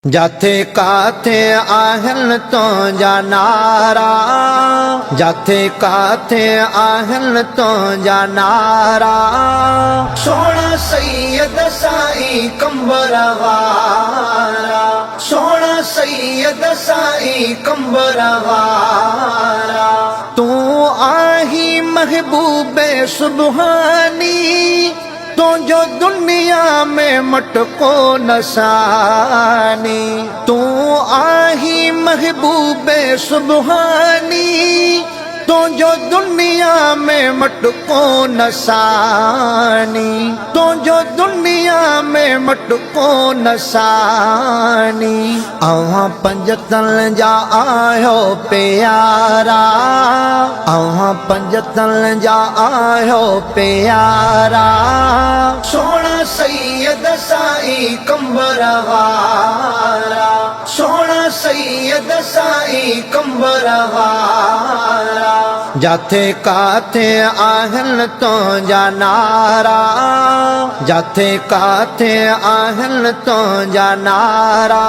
जाथे काथे आहन तो जा नारा, जाथे काथे आहन तो जा नारा। सोना सैयद साई कंबर वारा, सोना सैयद साई कंबर वारा। तू आही महबूबे सुबहानी, तो जो दुनिया में मटको नसानी। तू आही महबूबे सुबहानी, तो जो दुनिया में मटको नसानी। तो जो दुनिया में मटको नसानी। अवां पंजतन जा आयो प्यारा, अवां पंजतन जा आयो प्यारा। सोना सैयद साई कंबर वारा, सोना सैयद साई कंबर वारा। जाथे काथे आहन तो जा नारा, जाथे काथे आहन तो जा नारा।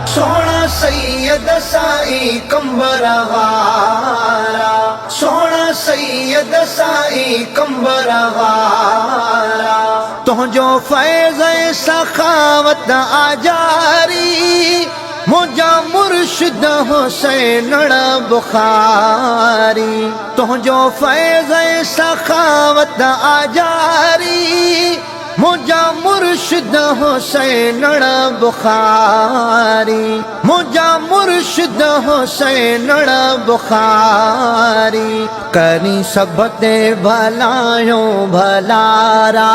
सोना सैयद साई कंबर वारा, सोना सैयद साई कंबर वारा। तुझो फैज़ सखावत आजारी, मुझा मुर्शिद हुसैन बुखारी। तुझो फैज़ सखावत आजारी, मुझा मुर्शिद हुसैन बुखारी। मुझा मुर्शिद हुसैन बुखारी। करी सब ते भलायो भलारा,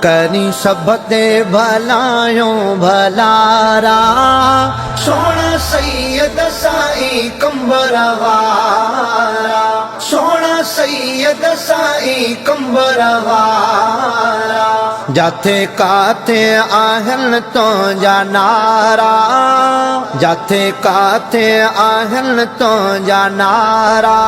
करी सब ते भलायो भलारा। सोना सैयद साई कंबर वारा, सोना सैयद साई कंबर वारा। जाथे काथे आहन तो जा नारा, जाथे काथे आहन तो जा नारा।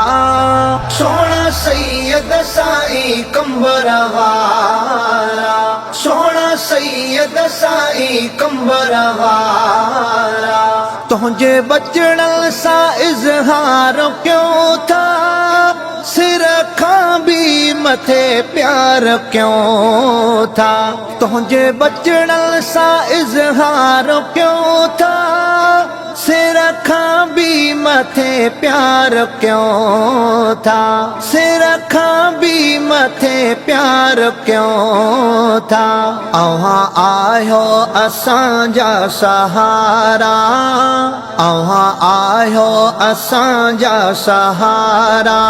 सोना सैयद साई कंबर वारा, सोना सैयद साई कंबर वारा। तुझे बचड़न सा इजहार क्यों था, सिर खां भी मथे प्यार क्यों था। तुझे बचड़न सा इजहार क्यों था, सिर खां भी मथे प्यार क्यों था। सिर खां भी मथे प्यार क्यों था। अवां आयो असांजा सहारा, अवां आयो असांजा सहारा।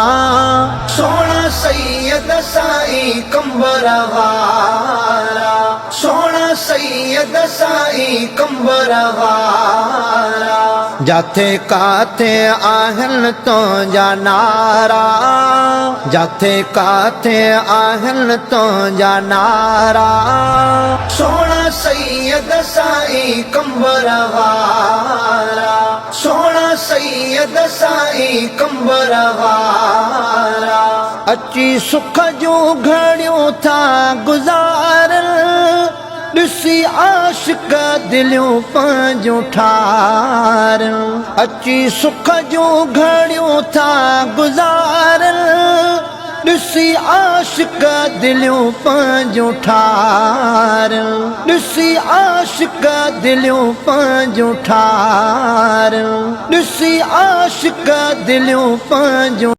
सोना सैयद साई कंबर वारा, सोना सैयद साई कंबर वारा। जाथे काथे आहन तो जा नारा, जाथे काथे आहन तो जा नारा। सोना सैयद साई कंबर वारा, सोना सैयद साई कंबर वारा। अची सुख जो घड़ियों था गुज़ारन, ॾिसी आशिक दिलियूं पंहिंजूं ठारन। अची सुख जो घड़ियूं था गुज़ारन, ॾिसी आशिक दिलियूं पंहिंजूं ठारन। ॾिसी आशिक दिलियूं पंहिंजूं ठारन। ॾिसी आशिक दिलियूं पंहिंजूं